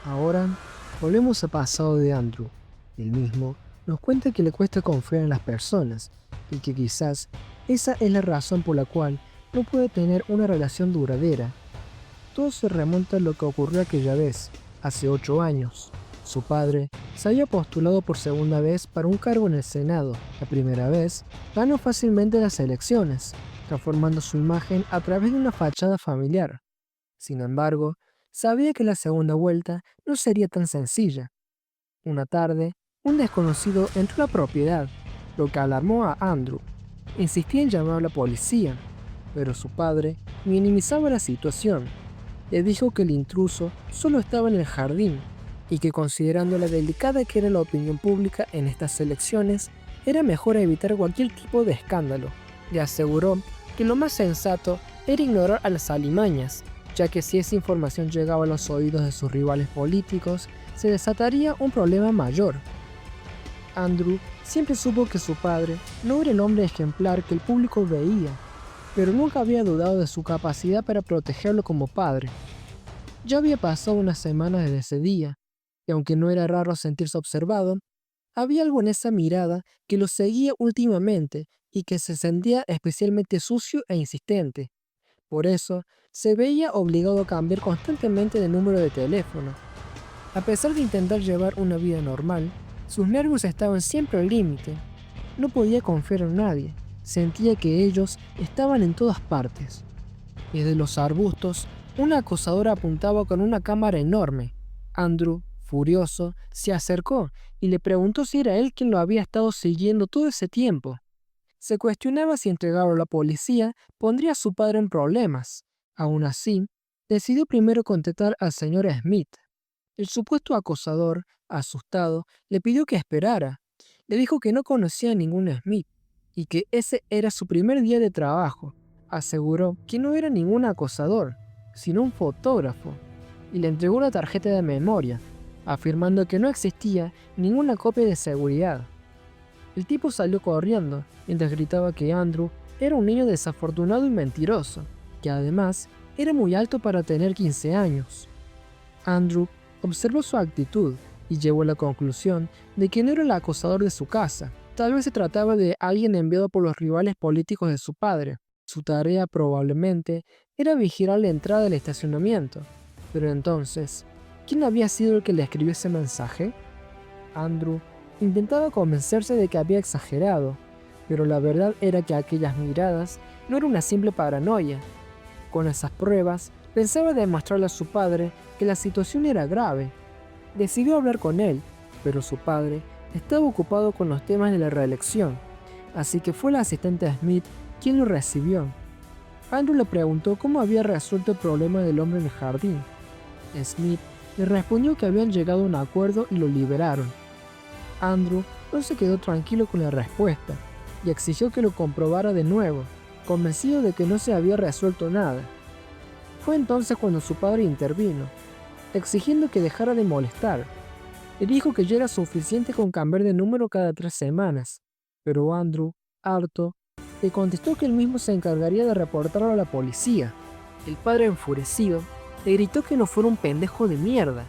Ahora volvemos al pasado de Andrew. Él mismo nos cuenta que le cuesta confiar en las personas y que quizás esa es la razón por la cual no puede tener una relación duradera. Todo se remonta a lo que ocurrió aquella vez, hace 8 años. Su padre se había postulado por segunda vez para un cargo en el Senado. La primera vez ganó fácilmente las elecciones, transformando su imagen a través de una fachada familiar. Sin embargo, sabía que la segunda vuelta no sería tan sencilla. Una tarde, un desconocido entró a la propiedad, lo que alarmó a Andrew. Insistía en llamar a la policía, pero su padre minimizaba la situación. Le dijo que el intruso solo estaba en el jardín y que, considerando la delicada que era la opinión pública en estas elecciones, era mejor evitar cualquier tipo de escándalo. Le aseguró que lo más sensato era ignorar a las alimañas, ya que si esa información llegaba a los oídos de sus rivales políticos, se desataría un problema mayor. Andrew siempre supo que su padre no era el hombre ejemplar que el público veía, pero nunca había dudado de su capacidad para protegerlo como padre. Ya había pasado una semana desde ese día, y aunque no era raro sentirse observado, había algo en esa mirada que lo seguía últimamente y que se sentía especialmente sucio e insistente. Por eso, se veía obligado a cambiar constantemente de número de teléfono. A pesar de intentar llevar una vida normal, sus nervios estaban siempre al límite. No podía confiar en nadie. Sentía que ellos estaban en todas partes. Desde los arbustos, un acosador apuntaba con una cámara enorme. Andrew, furioso, se acercó y le preguntó si era él quien lo había estado siguiendo todo ese tiempo. Se cuestionaba si entregarlo a la policía pondría a su padre en problemas. Aún así, decidió primero contactar al señor Smith. El supuesto acosador, asustado, le pidió que esperara. Le dijo que no conocía a ningún Smith y que ese era su primer día de trabajo. Aseguró que no era ningún acosador, sino un fotógrafo, y le entregó una tarjeta de memoria, afirmando que no existía ninguna copia de seguridad. El tipo salió corriendo, mientras gritaba que Andrew era un niño desafortunado y mentiroso, que además era muy alto para tener 15 años. Andrew observó su actitud y llegó a la conclusión de que no era el acosador de su casa. Tal vez se trataba de alguien enviado por los rivales políticos de su padre. Su tarea probablemente era vigilar la entrada del estacionamiento. Pero entonces, ¿quién había sido el que le escribió ese mensaje? Andrew intentaba convencerse de que había exagerado, pero la verdad era que aquellas miradas no eran una simple paranoia. Con esas pruebas, pensaba demostrarle a su padre que la situación era grave. Decidió hablar con él, pero su padre estaba ocupado con los temas de la reelección, así que fue el asistente Smith quien lo recibió. Andrew le preguntó cómo había resuelto el problema del hombre en el jardín. Smith le respondió que habían llegado a un acuerdo y lo liberaron. Andrew no se quedó tranquilo con la respuesta y exigió que lo comprobara de nuevo, convencido de que no se había resuelto nada. Fue entonces cuando su padre intervino, exigiendo que dejara de molestar. Le dijo que ya era suficiente con cambiar de número cada 3 semanas, pero Andrew, harto, le contestó que él mismo se encargaría de reportarlo a la policía. El padre, enfurecido, le gritó que no fuera un pendejo de mierda.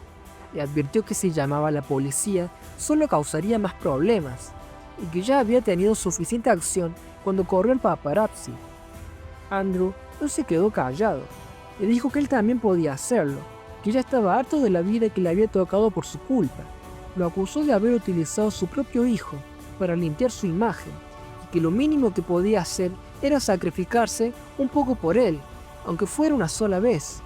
Le advirtió que si llamaba a la policía solo causaría más problemas y que ya había tenido suficiente acción cuando corrió el paparazzi. Andrew no se quedó callado. Le dijo que él también podía hacerlo, que ya estaba harto de la vida que le había tocado por su culpa. Lo acusó de haber utilizado a su propio hijo para limpiar su imagen y que lo mínimo que podía hacer era sacrificarse un poco por él, aunque fuera una sola vez.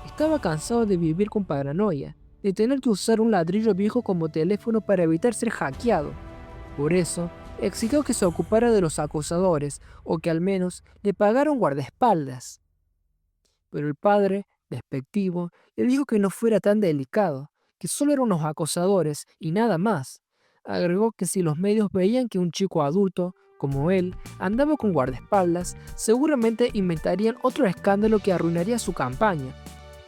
Estaba cansado de vivir con paranoia, de tener que usar un ladrillo viejo como teléfono para evitar ser hackeado. Por eso, exigió que se ocupara de los acosadores o que al menos le pagara un guardaespaldas. Pero el padre, despectivo, le dijo que no fuera tan delicado, que solo eran unos acosadores y nada más. Agregó que si los medios veían que un chico adulto, como él, andaba con guardaespaldas, seguramente inventarían otro escándalo que arruinaría su campaña.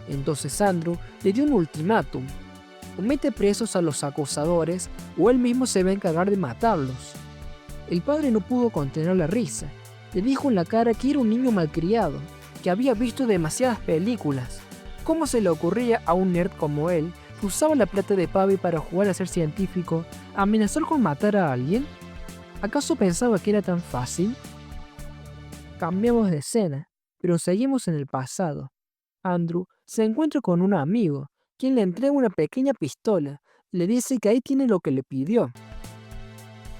Entonces Andrew le dio un ultimátum: o mete presos a los acosadores o él mismo se va a encargar de matarlos. El padre no pudo contener la risa. Le dijo en la cara que era un niño malcriado, que había visto demasiadas películas. ¿Cómo se le ocurría a un nerd como él que usaba la plata de Pavi para jugar a ser científico, amenazó con matar a alguien? ¿Acaso pensaba que era tan fácil? Cambiamos de escena, pero seguimos en el pasado. Andrew se encuentra con un amigo, quien le entrega una pequeña pistola. Le dice que ahí tiene lo que le pidió.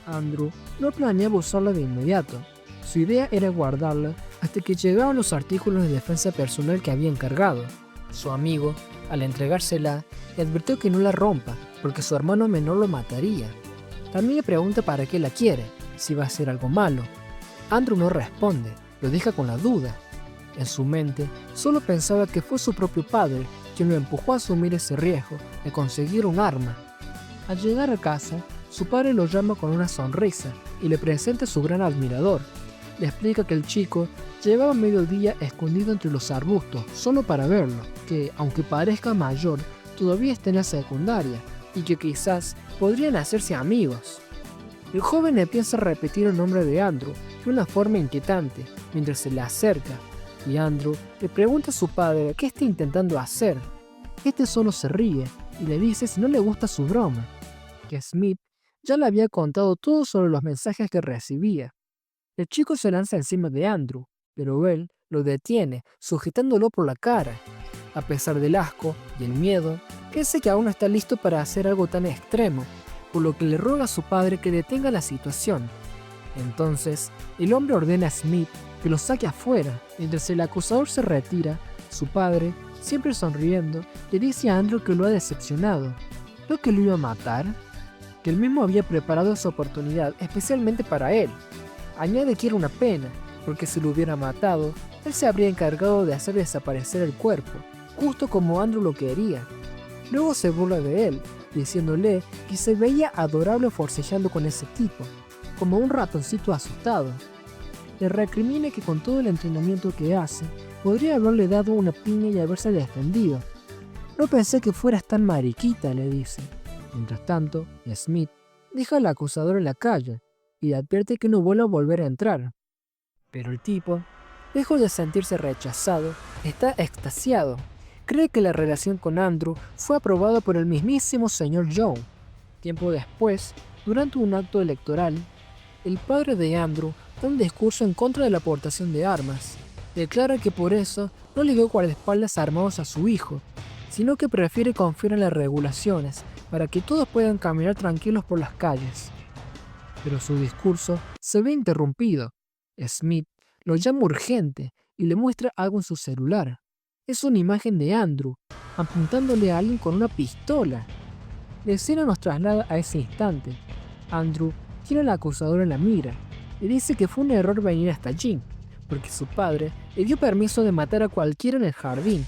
Andrew no planeaba usarla de inmediato. Su idea era guardarla hasta que llegaban los artículos de defensa personal que había encargado. Su amigo, al entregársela, le advirtió que no la rompa, porque su hermano menor lo mataría. También le pregunta para qué la quiere, si va a hacer algo malo. Andrew no responde, lo deja con la duda. En su mente, solo pensaba que fue su propio padre quien lo empujó a asumir ese riesgo de conseguir un arma. Al llegar a casa, su padre lo llama con una sonrisa y le presenta a su gran admirador. Le explica que el chico llevaba medio día escondido entre los arbustos solo para verlo, que, aunque parezca mayor, todavía está en la secundaria y que quizás podrían hacerse amigos. El joven empieza a repetir el nombre de Andrew de una forma inquietante mientras se le acerca, y Andrew le pregunta a su padre qué está intentando hacer. Este solo se ríe y le dice si no le gusta su broma, que Smith ya le había contado todo sobre los mensajes que recibía. El chico se lanza encima de Andrew, pero él lo detiene, sujetándolo por la cara. A pesar del asco y el miedo, piensa que aún no está listo para hacer algo tan extremo, por lo que le ruega a su padre que detenga la situación. Entonces, el hombre ordena a Smith que lo saque afuera. Mientras el acusador se retira, su padre, siempre sonriendo, le dice a Andrew que lo ha decepcionado. ¿No que lo iba a matar? Que él mismo había preparado esa oportunidad especialmente para él. Añade que era una pena, porque si lo hubiera matado, él se habría encargado de hacer desaparecer el cuerpo, justo como Andrew lo quería. Luego se burla de él, diciéndole que se veía adorable forcejeando con ese tipo, como un ratoncito asustado. Le recrimina que con todo el entrenamiento que hace, podría haberle dado una piña y haberse defendido. No pensé que fueras tan mariquita, le dice. Mientras tanto, Smith deja al acusador en la calle y le advierte que no vuelva a volver a entrar. Pero el tipo, lejos de sentirse rechazado, está extasiado. Cree que la relación con Andrew fue aprobada por el mismísimo señor Joe. Tiempo después, durante un acto electoral, el padre de Andrew da un discurso en contra de la aportación de armas. Declara que por eso no le dio guardaespaldas armados a su hijo, sino que prefiere confiar en las regulaciones para que todos puedan caminar tranquilos por las calles. Pero su discurso se ve interrumpido. Smith lo llama urgente y le muestra algo en su celular. Es una imagen de Andrew apuntándole a alguien con una pistola. La escena nos traslada a ese instante. Andrew tiene al acusador en la mira. Le dice que fue un error venir hasta allí, porque su padre le dio permiso de matar a cualquiera en el jardín.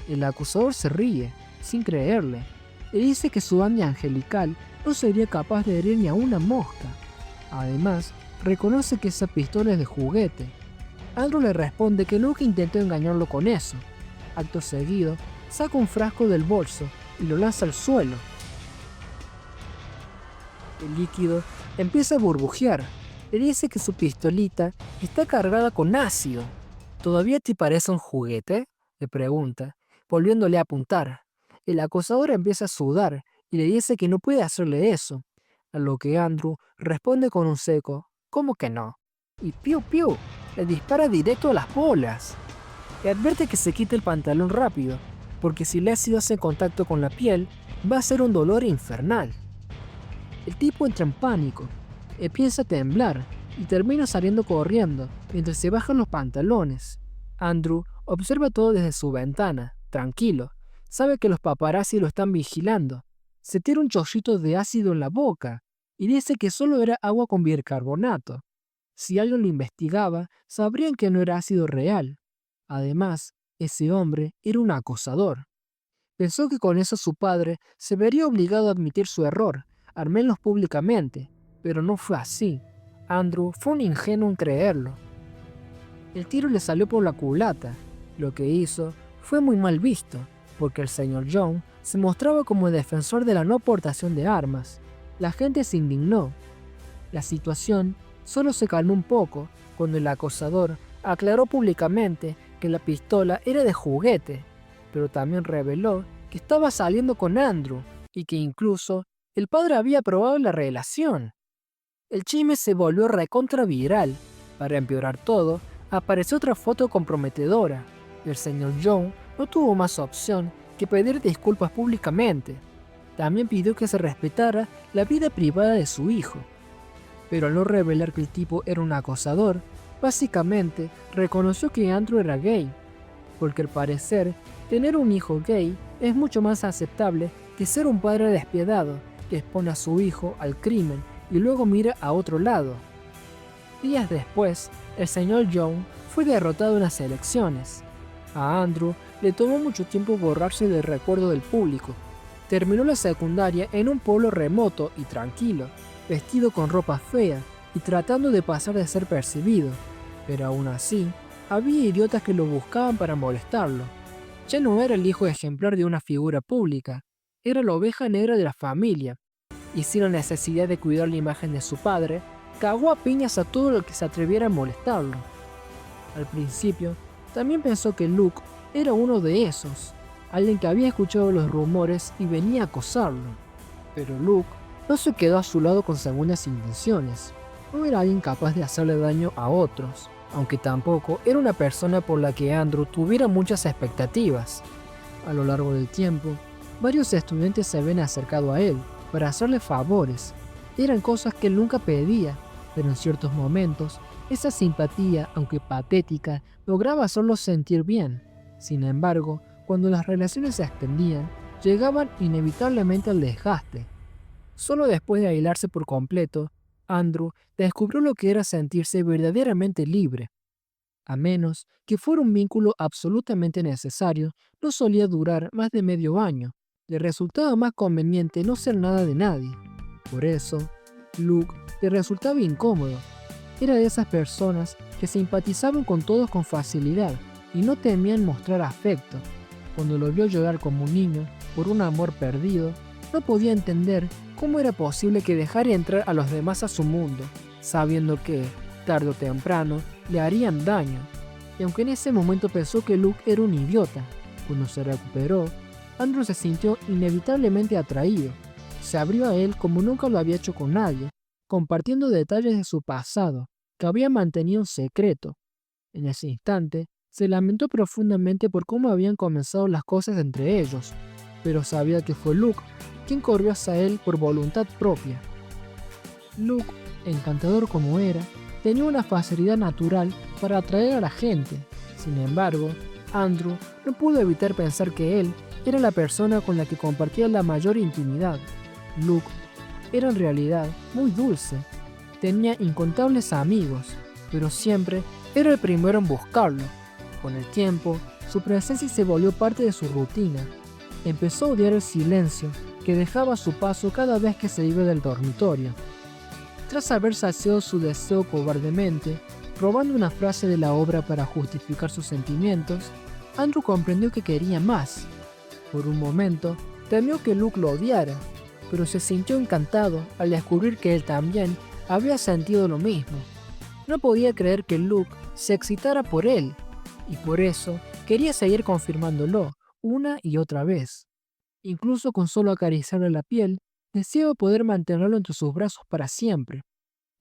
El acusador se ríe, sin creerle. Le dice que su ángel angelical no sería capaz de herir ni a una mosca. Además, reconoce que esa pistola es de juguete. Andrew le responde que nunca intentó engañarlo con eso. Acto seguido, saca un frasco del bolso y lo lanza al suelo. El líquido empieza a burbujear. Le dice que su pistolita está cargada con ácido. ¿Todavía te parece un juguete?, le pregunta, volviéndole a apuntar. El acosador empieza a sudar y le dice que no puede hacerle eso, a lo que Andrew responde con un seco, ¿cómo que no? Y piu piu, le dispara directo a las bolas. Le advierte que se quite el pantalón rápido, porque si el ácido hace contacto con la piel, va a ser un dolor infernal. El tipo entra en pánico, empieza a temblar y termina saliendo corriendo mientras se bajan los pantalones. Andrew observa todo desde su ventana, tranquilo. Sabe que los paparazzi lo están vigilando. Se tira un chorrito de ácido en la boca y dice que solo era agua con bicarbonato. Si alguien lo investigaba, sabrían que no era ácido real. Además, ese hombre era un acosador. Pensó que con eso su padre se vería obligado a admitir su error, al menos públicamente, pero no fue así. Andrew fue un ingenuo en creerlo. El tiro le salió por la culata. Lo que hizo fue muy mal visto, porque el señor John se mostraba como el defensor de la no aportación de armas. La gente se indignó. La situación solo se calmó un poco cuando el acosador aclaró públicamente que la pistola era de juguete, pero también reveló que estaba saliendo con Andrew y que incluso el padre había aprobado la relación. El chisme se volvió recontra viral. Para empeorar todo, apareció otra foto comprometedora. El señor Young no tuvo más opción que pedir disculpas públicamente. También pidió que se respetara la vida privada de su hijo. Pero al no revelar que el tipo era un acosador, básicamente reconoció que Andrew era gay, porque al parecer tener un hijo gay es mucho más aceptable que ser un padre despiadado que expone a su hijo al crimen y luego mira a otro lado. Días después, el señor Young fue derrotado en las elecciones. A Andrew le tomó mucho tiempo borrarse del recuerdo del público. Terminó la secundaria en un pueblo remoto y tranquilo, vestido con ropa fea y tratando de pasar de ser percibido. Pero aún así, había idiotas que lo buscaban para molestarlo. Ya no era el hijo ejemplar de una figura pública, era la oveja negra de la familia, y sin la necesidad de cuidar la imagen de su padre, cagó a piñas a todo lo que se atreviera a molestarlo. Al principio, también pensó que Luke era uno de esos, alguien que había escuchado los rumores y venía a acosarlo. Pero Luke no se quedó a su lado con segundas intenciones. No era alguien capaz de hacerle daño a otros, aunque tampoco era una persona por la que Andrew tuviera muchas expectativas. A lo largo del tiempo, varios estudiantes se habían acercado a él para hacerle favores. Eran cosas que él nunca pedía, pero en ciertos momentos, esa simpatía, aunque patética, lograba hacerlos sentir bien. Sin embargo, cuando las relaciones se extendían, llegaban inevitablemente al desgaste. Solo después de aislarse por completo, Andrew descubrió lo que era sentirse verdaderamente libre. A menos que fuera un vínculo absolutamente necesario, no solía durar más de medio año. Le resultaba más conveniente no ser nada de nadie. Por eso, Luke le resultaba incómodo. Era de esas personas que simpatizaban con todos con facilidad y no temían mostrar afecto. Cuando lo vio llorar como un niño por un amor perdido, no podía entender cómo era posible que dejara entrar a los demás a su mundo, sabiendo que, tarde o temprano, le harían daño. Y aunque en ese momento pensó que Luke era un idiota, cuando se recuperó, Andrew se sintió inevitablemente atraído. Se abrió a él como nunca lo había hecho con nadie, compartiendo detalles de su pasado, que había mantenido en secreto. En ese instante, se lamentó profundamente por cómo habían comenzado las cosas entre ellos, pero sabía que fue Luke quien corrió hacia él por voluntad propia. Luke, encantador como era, tenía una facilidad natural para atraer a la gente. Sin embargo, Andrew no pudo evitar pensar que él era la persona con la que compartía la mayor intimidad. Luke era en realidad muy dulce, tenía incontables amigos, pero siempre era el primero en buscarlo. Con el tiempo, su presencia se volvió parte de su rutina. Empezó a odiar el silencio que dejaba a su paso cada vez que se iba del dormitorio. Tras haber saciado su deseo cobardemente, robando una frase de la obra para justificar sus sentimientos, Andrew comprendió que quería más. Por un momento, temió que Luke lo odiara, pero se sintió encantado al descubrir que él también había sentido lo mismo. No podía creer que Luke se excitara por él, y por eso quería seguir confirmándolo una y otra vez. Incluso con solo acariciarle la piel, deseaba poder mantenerlo entre sus brazos para siempre.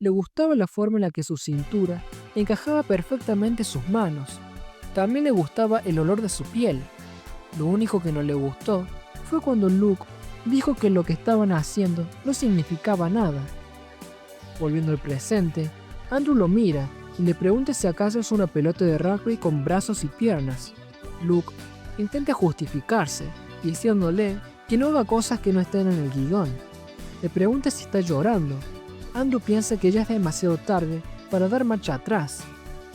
Le gustaba la forma en la que su cintura encajaba perfectamente sus manos. También le gustaba el olor de su piel. Lo único que no le gustó fue cuando Luke dijo que lo que estaban haciendo no significaba nada. Volviendo al presente, Andrew lo mira y le pregunta si acaso es una pelota de rugby con brazos y piernas. Luke intenta justificarse, diciéndole que no haga cosas que no estén en el guión. Le pregunta si está llorando. Andrew piensa que ya es demasiado tarde para dar marcha atrás.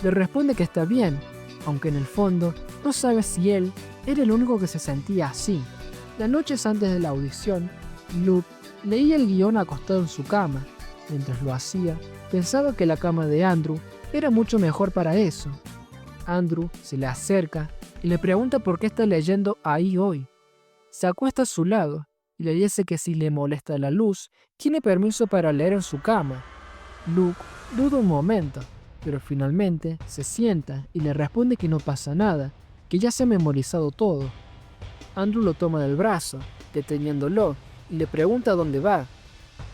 Le responde que está bien, aunque en el fondo no sabe si él era el único que se sentía así. Las noches antes de la audición, Luke leía el guión acostado en su cama. Mientras lo hacía, pensaba que la cama de Andrew era mucho mejor para eso. Andrew se le acerca y le pregunta por qué está leyendo ahí hoy. Se acuesta a su lado y le dice que si le molesta la luz, tiene permiso para leer en su cama. Luke duda un momento, pero finalmente se sienta y le responde que no pasa nada, que ya se ha memorizado todo. Andrew lo toma del brazo, deteniéndolo, y le pregunta dónde va.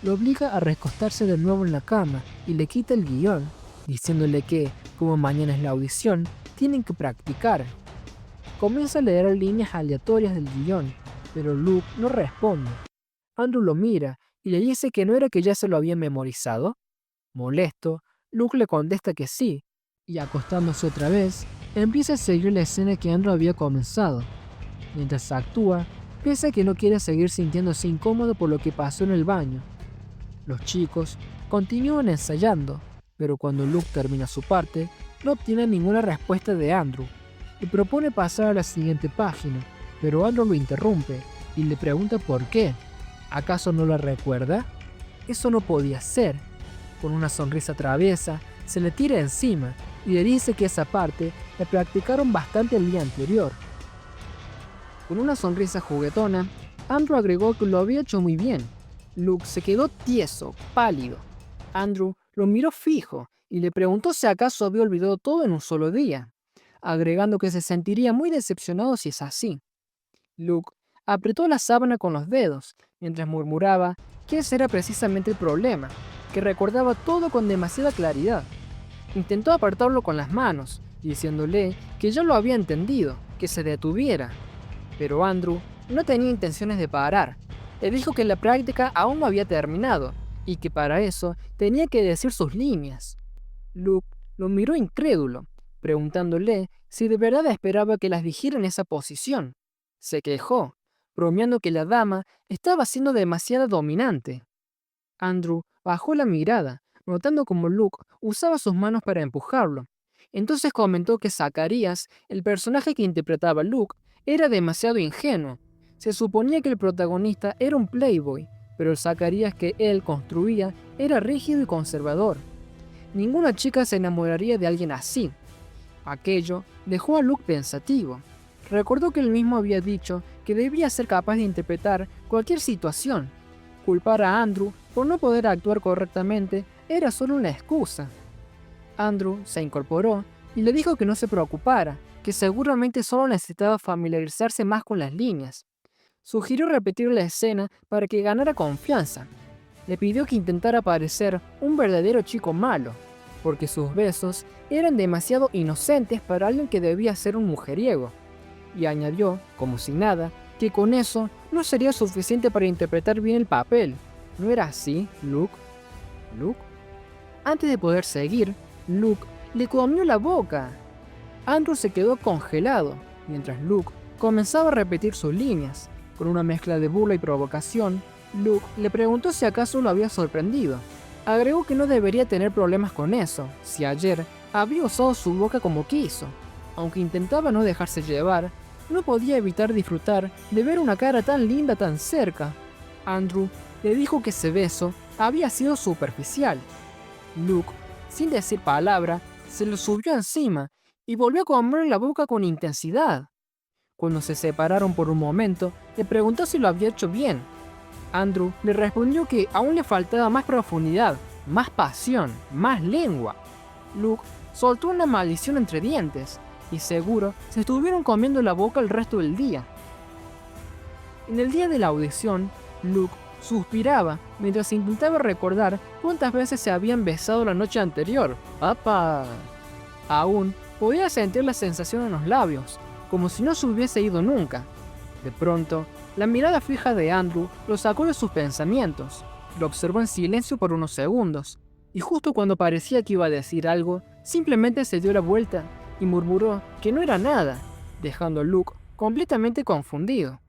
Lo obliga a recostarse de nuevo en la cama y le quita el guión, diciéndole que, como mañana es la audición, tienen que practicar. Comienza a leer líneas aleatorias del guión, pero Luke no responde. Andrew lo mira y le dice que no era que ya se lo había memorizado. Molesto, Luke le contesta que sí, y acostándose otra vez, empieza a seguir la escena que Andrew había comenzado. Mientras actúa, piensa que no quiere seguir sintiéndose incómodo por lo que pasó en el baño. Los chicos continúan ensayando, pero cuando Luke termina su parte, no obtiene ninguna respuesta de Andrew, y propone pasar a la siguiente página, pero Andrew lo interrumpe y le pregunta por qué. ¿Acaso no la recuerda? Eso no podía ser. Con una sonrisa traviesa, se le tira encima y le dice que esa parte la practicaron bastante el día anterior. Con una sonrisa juguetona, Andrew agregó que lo había hecho muy bien. Luke se quedó tieso, pálido. Andrew lo miró fijo y le preguntó si acaso había olvidado todo en un solo día, agregando que se sentiría muy decepcionado si es así. Luke apretó la sábana con los dedos, mientras murmuraba que ese era precisamente el problema, que recordaba todo con demasiada claridad. Intentó apartarlo con las manos, diciéndole que ya lo había entendido, que se detuviera. Pero Andrew no tenía intenciones de parar. Le dijo que la práctica aún no había terminado, y que para eso tenía que decir sus líneas. Luke lo miró incrédulo, preguntándole si de verdad esperaba que las dijera en esa posición. Se quejó, bromeando que la dama estaba siendo demasiado dominante. Andrew bajó la mirada, notando cómo Luke usaba sus manos para empujarlo. Entonces comentó que Zacarías, el personaje que interpretaba Luke, era demasiado ingenuo. Se suponía que el protagonista era un playboy, pero el Zacarías que él construía era rígido y conservador. Ninguna chica se enamoraría de alguien así. Aquello dejó a Luke pensativo. Recordó que él mismo había dicho que debía ser capaz de interpretar cualquier situación. Culpar a Andrew por no poder actuar correctamente era solo una excusa. Andrew se incorporó y le dijo que no se preocupara, que seguramente solo necesitaba familiarizarse más con las líneas. Sugirió repetir la escena para que ganara confianza. Le pidió que intentara parecer un verdadero chico malo, porque sus besos eran demasiado inocentes para alguien que debía ser un mujeriego. Y añadió, como si nada, que con eso no sería suficiente para interpretar bien el papel. ¿No era así, Luke? ¿Luke? Antes de poder seguir, Luke le comió la boca. Andrew se quedó congelado, mientras Luke comenzaba a repetir sus líneas. Con una mezcla de burla y provocación, Luke le preguntó si acaso lo había sorprendido. Agregó que no debería tener problemas con eso, si ayer había usado su boca como quiso. Aunque intentaba no dejarse llevar, no podía evitar disfrutar de ver una cara tan linda tan cerca. Andrew le dijo que ese beso había sido superficial. Luke, sin decir palabra, se lo subió encima y volvió a comerle la boca con intensidad. Cuando se separaron por un momento, le preguntó si lo había hecho bien. Andrew le respondió que aún le faltaba más profundidad, más pasión, más lengua. Luke soltó una maldición entre dientes, y seguro se estuvieron comiendo la boca el resto del día. En el día de la audición, Luke suspiraba mientras intentaba recordar cuántas veces se habían besado la noche anterior. ¡Apa! Aún podía sentir la sensación en los labios, como si no se hubiese ido nunca. De pronto, la mirada fija de Andrew lo sacó de sus pensamientos. Lo observó en silencio por unos segundos, y justo cuando parecía que iba a decir algo, simplemente se dio la vuelta y murmuró que no era nada, dejando a Luke completamente confundido.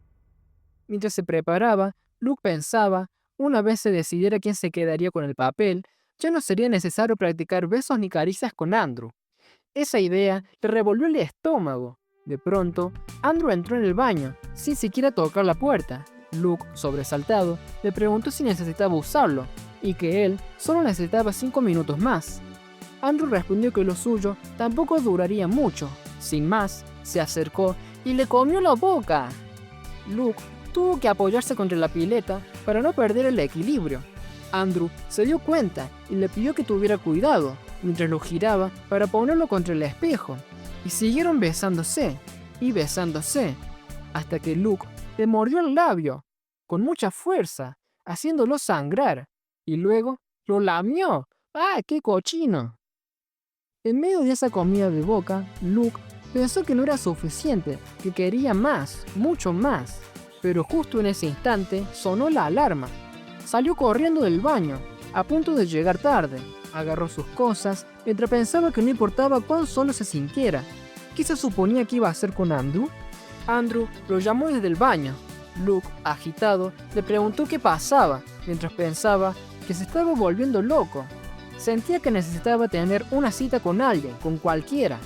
Mientras se preparaba, Luke pensaba, una vez se decidiera quién se quedaría con el papel, ya no sería necesario practicar besos ni caricias con Andrew. Esa idea le revolvió el estómago. De pronto, Andrew entró en el baño, sin siquiera tocar la puerta. Luke, sobresaltado, le preguntó si necesitaba usarlo, y que él solo necesitaba 5 minutos más. Andrew respondió que lo suyo tampoco duraría mucho. Sin más, se acercó y le comió la boca. Luke tuvo que apoyarse contra la pileta para no perder el equilibrio. Andrew se dio cuenta y le pidió que tuviera cuidado, mientras lo giraba para ponerlo contra el espejo. Y siguieron besándose, y besándose, hasta que Luke le mordió el labio con mucha fuerza, haciéndolo sangrar, y luego lo lamió. ¡Ah, qué cochino! En medio de esa comida de boca, Luke pensó que no era suficiente, que quería más, mucho más. Pero justo en ese instante sonó la alarma. Salió corriendo del baño, a punto de llegar tarde. Agarró sus cosas mientras pensaba que no importaba cuán solo se sintiera. ¿Qué se suponía que iba a hacer con Andrew? Andrew lo llamó desde el baño. Luke, agitado, le preguntó qué pasaba, mientras pensaba que se estaba volviendo loco. Sentía que necesitaba tener una cita con alguien, con cualquiera.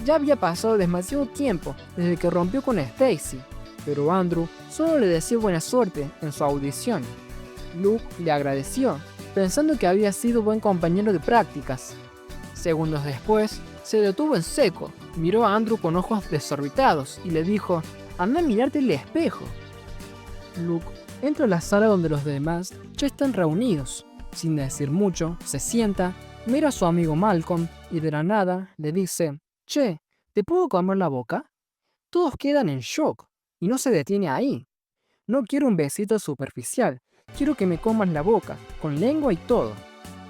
Ya había pasado demasiado tiempo desde que rompió con Stacy, pero Andrew solo le deseó buena suerte en su audición. Luke le agradeció, pensando que había sido buen compañero de prácticas. Segundos después, se detuvo en seco, miró a Andrew con ojos desorbitados y le dijo: «Anda a mirarte el espejo». Luke entra a la sala donde los demás ya están reunidos. Sin decir mucho, se sienta, mira a su amigo Malcolm y de la nada le dice: «Che, ¿te puedo comer la boca?». Todos quedan en shock y no se detiene ahí. «No quiero un besito superficial, quiero que me comas la boca, con lengua y todo».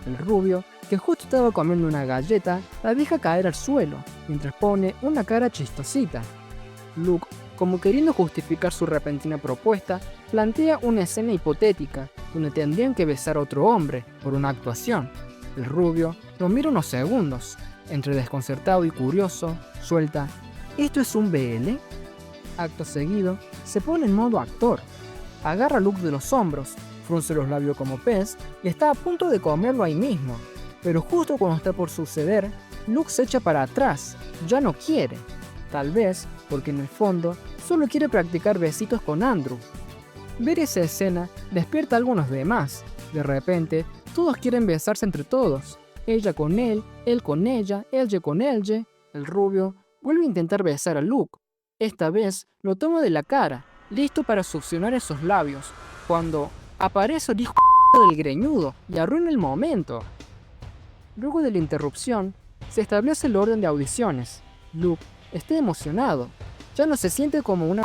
El rubio, que justo estaba comiendo una galleta, la deja caer al suelo, mientras pone una cara chistosita. Luke, como queriendo justificar su repentina propuesta, plantea una escena hipotética, donde tendrían que besar a otro hombre, por una actuación. El rubio lo mira unos segundos, entre desconcertado y curioso, suelta: «¿Esto es un BL?». Acto seguido, se pone en modo actor. Agarra a Luke de los hombros, frunce los labios como pez y está a punto de comerlo ahí mismo. Pero justo cuando está por suceder, Luke se echa para atrás. Ya no quiere. Tal vez porque en el fondo solo quiere practicar besitos con Andrew. Ver esa escena despierta a algunos demás. De repente, todos quieren besarse entre todos. Ella con él con ella con ella. El rubio vuelve a intentar besar a Luke. Esta vez lo toma de la cara, listo para succionar esos labios, cuando aparece el hijo del greñudo y arruina el momento. Luego de la interrupción, se establece el orden de audiciones. Luke está emocionado. Ya no se siente como una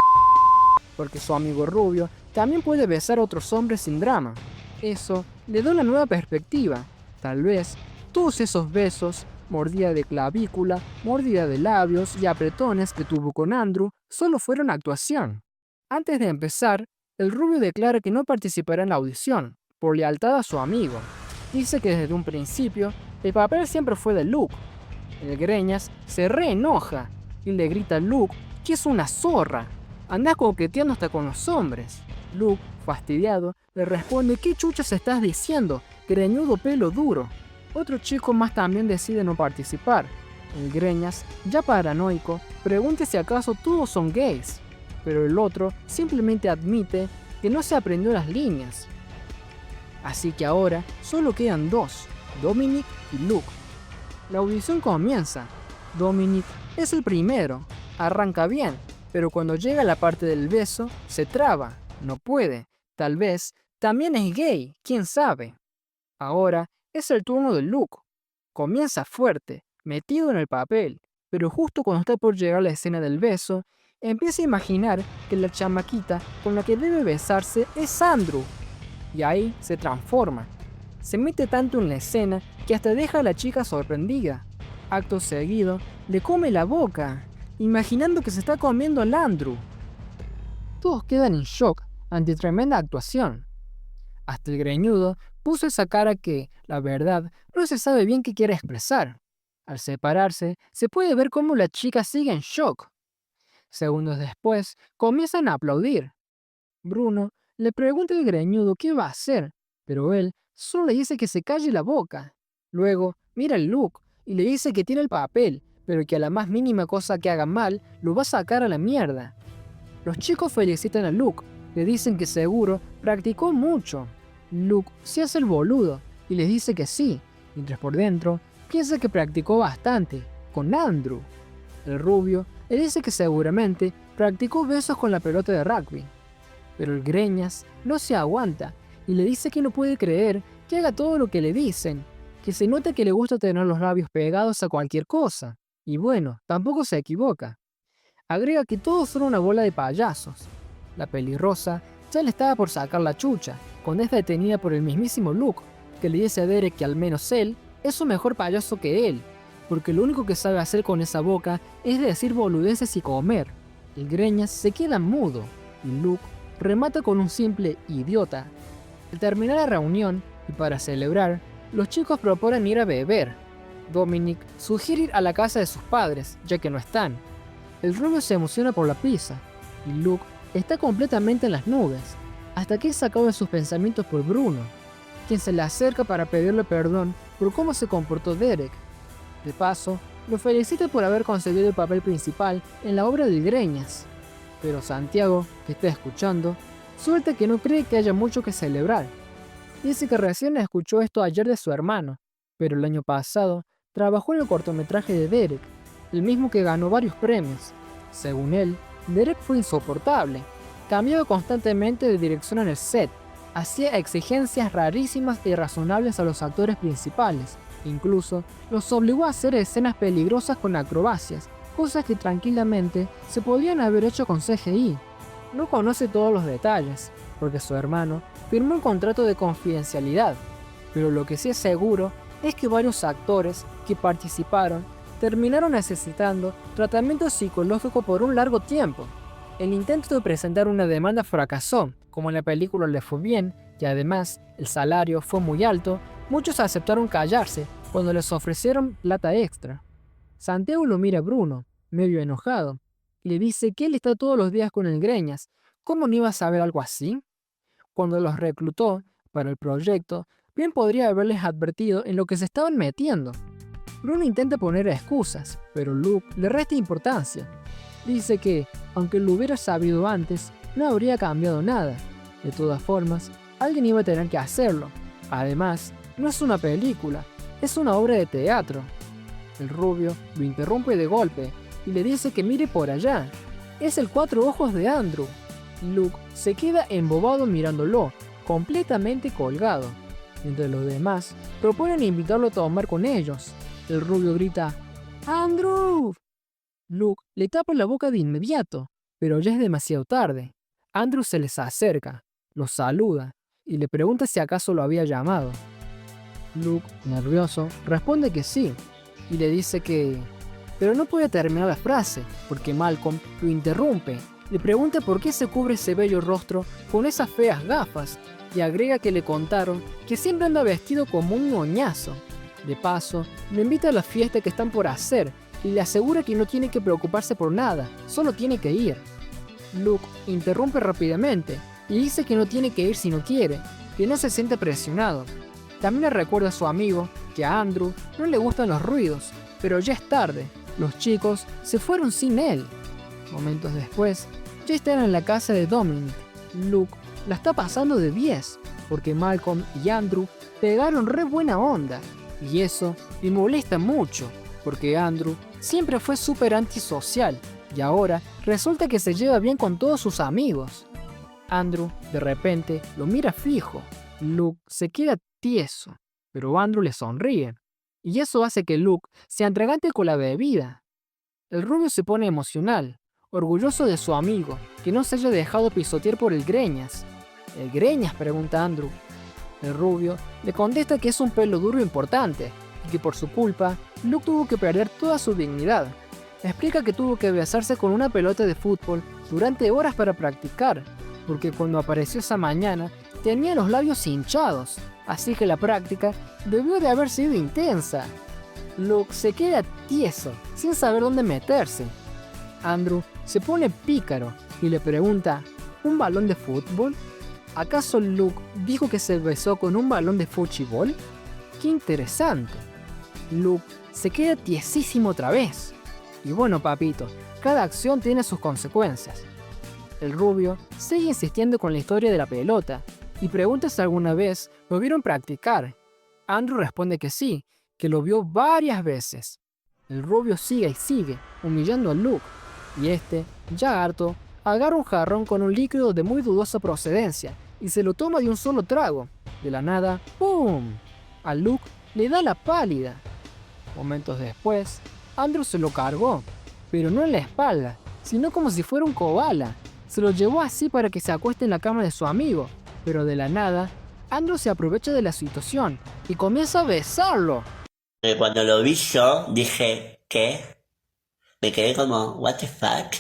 porque su amigo rubio también puede besar a otros hombres sin drama. Eso le da una nueva perspectiva. Tal vez todos esos besos, mordida de clavícula, mordida de labios y apretones que tuvo con Andrew solo fueron actuación. Antes de empezar, el rubio declara que no participará en la audición, por lealtad a su amigo. Dice que desde un principio el papel siempre fue de Luke. El greñas se reenoja y le grita a Luke que es una zorra. Andás coqueteando hasta con los hombres. Luke, fastidiado, le responde: «¿Qué chuchas estás diciendo? Greñudo pelo duro». Otro chico más también decide no participar. El greñas, ya paranoico, pregunta si acaso todos son gays. Pero el otro simplemente admite que no se aprendió las líneas. Así que ahora solo quedan dos, Dominic y Luke. La audición comienza. Dominic es el primero. Arranca bien, pero cuando llega a la parte del beso, se traba. No puede. Tal vez también es gay, quién sabe. Ahora es el turno de Luke. Comienza fuerte, metido en el papel, pero justo cuando está por llegar a la escena del beso, empieza a imaginar que la chamaquita con la que debe besarse es Andrew. Y ahí se transforma. Se mete tanto en la escena que hasta deja a la chica sorprendida. Acto seguido, le come la boca, imaginando que se está comiendo al Andrew. Todos quedan en shock ante tremenda actuación. Hasta el greñudo puso esa cara que, la verdad, no se sabe bien qué quiere expresar. Al separarse, se puede ver cómo la chica sigue en shock. Segundos después, comienzan a aplaudir. Bruno le pregunta al greñudo qué va a hacer, pero él solo le dice que se calle la boca. Luego mira al Luke y le dice que tiene el papel, pero que a la más mínima cosa que haga mal, lo va a sacar a la mierda. Los chicos felicitan a Luke, le dicen que seguro practicó mucho. Luke se hace el boludo y les dice que sí, mientras por dentro piensa que practicó bastante, con Andrew. El rubio le dice que seguramente practicó besos con la pelota de rugby. Pero el greñas no se aguanta y le dice que no puede creer que haga todo lo que le dicen, que se nota que le gusta tener los labios pegados a cualquier cosa. Y bueno, tampoco se equivoca. Agrega que todos son una bola de payasos. La pelirrosa ya le estaba por sacar la chucha, cuando es detenida por el mismísimo Luke, que le dice a Derek que al menos él es un mejor payaso que él, porque lo único que sabe hacer con esa boca es decir boludeces y comer. El Greñas se queda mudo, y Luke remata con un simple idiota. Al terminar la reunión, y para celebrar, los chicos proponen ir a beber. Dominic sugiere ir a la casa de sus padres, ya que no están. El rubio se emociona por la pizza, y Luke está completamente en las nubes, hasta que es sacado de sus pensamientos por Bruno, quien se le acerca para pedirle perdón por cómo se comportó Derek. De paso, lo felicita por haber conseguido el papel principal en la obra de Greñas. Pero Santiago, que está escuchando, suelta que no cree que haya mucho que celebrar. Dice que recién escuchó esto ayer de su hermano, pero el año pasado trabajó en el cortometraje de Derek, el mismo que ganó varios premios. Según él, Derek fue insoportable, cambiaba constantemente de dirección en el set, hacía exigencias rarísimas e irrazonables a los actores principales, incluso los obligó a hacer escenas peligrosas con acrobacias, cosas que tranquilamente se podían haber hecho con CGI. No conoce todos los detalles, porque su hermano firmó un contrato de confidencialidad, pero lo que sí es seguro es que varios actores que participaron terminaron necesitando tratamiento psicológico por un largo tiempo. El intento de presentar una demanda fracasó, como en la película le fue bien y además el salario fue muy alto, muchos aceptaron callarse cuando les ofrecieron plata extra. Santiago lo mira a Bruno, medio enojado, y le dice que él está todos los días con el Greñas, ¿cómo no iba a saber algo así? Cuando los reclutó para el proyecto, bien podría haberles advertido en lo que se estaban metiendo. Bruno intenta poner excusas, pero Luke le resta importancia. Dice que, aunque lo hubiera sabido antes, no habría cambiado nada. De todas formas, alguien iba a tener que hacerlo. Además, no es una película, es una obra de teatro. El rubio lo interrumpe de golpe y le dice que mire por allá. Es el cuatro ojos de Andrew. Luke se queda embobado mirándolo, completamente colgado. Mientras los demás proponen invitarlo a tomar con ellos. El rubio grita, ¡Andrew! Luke le tapa la boca de inmediato, pero ya es demasiado tarde. Andrew se les acerca, los saluda y le pregunta si acaso lo había llamado. Luke, nervioso, responde que sí, y le dice que... Pero no puede terminar la frase, porque Malcolm lo interrumpe. Le pregunta por qué se cubre ese bello rostro con esas feas gafas, y agrega que le contaron que siempre anda vestido como un ñoñazo. De paso, lo invita a la fiesta que están por hacer, y le asegura que no tiene que preocuparse por nada, solo tiene que ir. Luke interrumpe rápidamente, y dice que no tiene que ir si no quiere, que no se siente presionado. También le recuerda a su amigo que a Andrew no le gustan los ruidos, pero ya es tarde, los chicos se fueron sin él. Momentos después, ya están en la casa de Dominic. Luke la está pasando de 10, porque Malcolm y Andrew pegaron re buena onda, y eso le molesta mucho, porque Andrew siempre fue súper antisocial, y ahora resulta que se lleva bien con todos sus amigos. Andrew, de repente, lo mira fijo. Luke se queda tieso, pero Andrew le sonríe, y eso hace que Luke se atragante con la bebida. El rubio se pone emocional, orgulloso de su amigo, que no se haya dejado pisotear por el Greñas. ¿El Greñas?, pregunta Andrew. El rubio le contesta que es un pelo duro importante, y que por su culpa, Luke tuvo que perder toda su dignidad. Explica que tuvo que besarse con una pelota de fútbol durante horas para practicar, porque cuando apareció esa mañana tenía los labios hinchados, así que la práctica debió de haber sido intensa. Luke se queda tieso, sin saber dónde meterse. Andrew se pone pícaro y le pregunta, ¿un balón de fútbol? ¿Acaso Luke dijo que se besó con un balón de fútbol? ¡Qué interesante! Luke se queda tiesísimo otra vez. Y bueno, papito, cada acción tiene sus consecuencias. El rubio sigue insistiendo con la historia de la pelota y pregunta si alguna vez lo vieron practicar. Andrew responde que sí, que lo vio varias veces. El rubio sigue y sigue, humillando a Luke, y este, ya harto, agarra un jarrón con un líquido de muy dudosa procedencia y se lo toma de un solo trago. De la nada, ¡pum!, a Luke le da la pálida. Momentos después, Andrew se lo cargó, pero no en la espalda, sino como si fuera un koala, Se lo llevó así para que se acueste en la cama de su amigo, pero de la nada, Andrew se aprovecha de la situación y comienza a besarlo. Cuando lo vi yo, dije, ¿qué? Me quedé como, ¿what the fuck?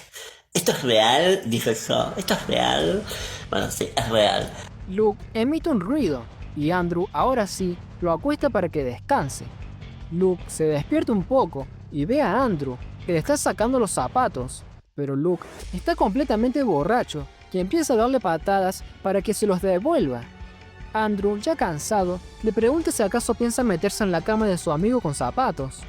¿Esto es real? Dije yo, ¿esto es real? Bueno, sí, es real. Luke emite un ruido y Andrew ahora sí lo acuesta para que descanse. Luke se despierta un poco y ve a Andrew que le está sacando los zapatos, pero Luke está completamente borracho y empieza a darle patadas para que se los devuelva. Andrew, ya cansado, le pregunta si acaso piensa meterse en la cama de su amigo con zapatos.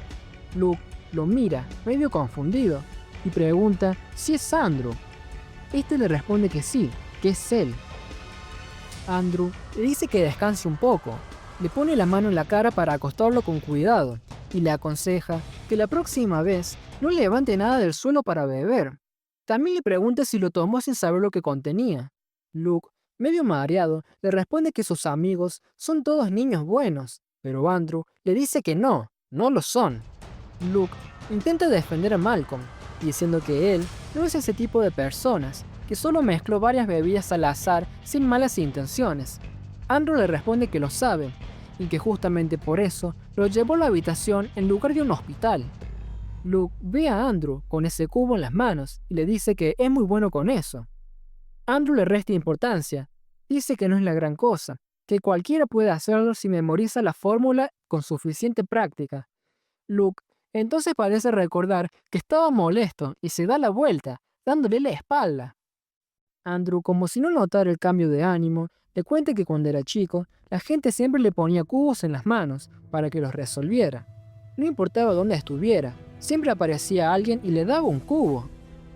Luke lo mira, medio confundido, y pregunta si es Andrew. Este le responde que sí, que es él. Andrew le dice que descanse un poco, le pone la mano en la cara para acostarlo con cuidado, y le aconseja que la próxima vez no levante nada del suelo para beber. También le pregunta si lo tomó sin saber lo que contenía. Luke, medio mareado, le responde que sus amigos son todos niños buenos, pero Andrew le dice que no, no lo son. Luke intenta defender a Malcolm, diciendo que él no es ese tipo de personas, que solo mezcló varias bebidas al azar sin malas intenciones. Andrew le responde que lo sabe, y que justamente por eso lo llevó a la habitación en lugar de un hospital. Luke ve a Andrew con ese cubo en las manos y le dice que es muy bueno con eso. Andrew le resta importancia, dice que no es la gran cosa, que cualquiera puede hacerlo si memoriza la fórmula con suficiente práctica. Luke entonces parece recordar que estaba molesto y se da la vuelta, dándole la espalda. Andrew, como si no notara el cambio de ánimo, le cuenta que cuando era chico, la gente siempre le ponía cubos en las manos para que los resolviera. No importaba dónde estuviera, siempre aparecía alguien y le daba un cubo.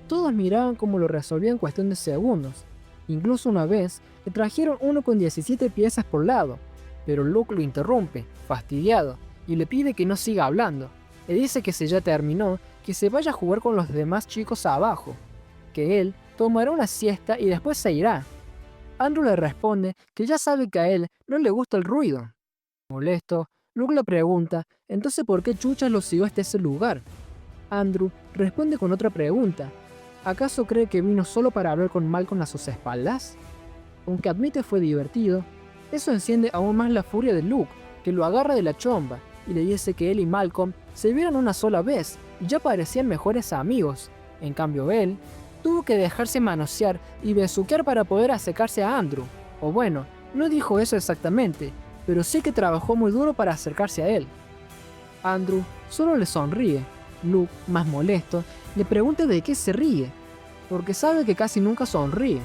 Todos miraban cómo lo resolvía en cuestión de segundos. Incluso una vez le trajeron uno con 17 piezas por lado, pero Luke lo interrumpe, fastidiado, y le pide que no siga hablando. Le dice que si ya terminó, que se vaya a jugar con los demás chicos abajo, que él tomará una siesta y después se irá. Andrew le responde que ya sabe que a él no le gusta el ruido. Molesto, Luke le pregunta entonces por qué chuchas lo siguió hasta ese lugar. Andrew responde con otra pregunta. ¿Acaso cree que vino solo para hablar con Malcolm a sus espaldas? Aunque admite fue divertido, eso enciende aún más la furia de Luke, que lo agarra de la chomba y le dice que él y Malcolm se vieron una sola vez y ya parecían mejores amigos. En cambio él tuvo que dejarse manosear y besuquear para poder acercarse a Andrew. O bueno, no dijo eso exactamente, pero sí que trabajó muy duro para acercarse a él. Andrew solo le sonríe. Luke, más molesto, le pregunta de qué se ríe, porque sabe que casi nunca sonríe.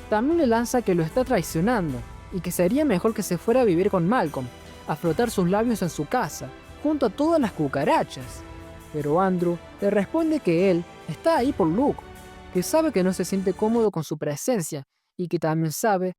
También le lanza que lo está traicionando y que sería mejor que se fuera a vivir con Malcolm, a frotar sus labios en su casa, junto a todas las cucarachas. Pero Andrew le responde que él está ahí por Luke, que sabe que no se siente cómodo con su presencia y que también sabe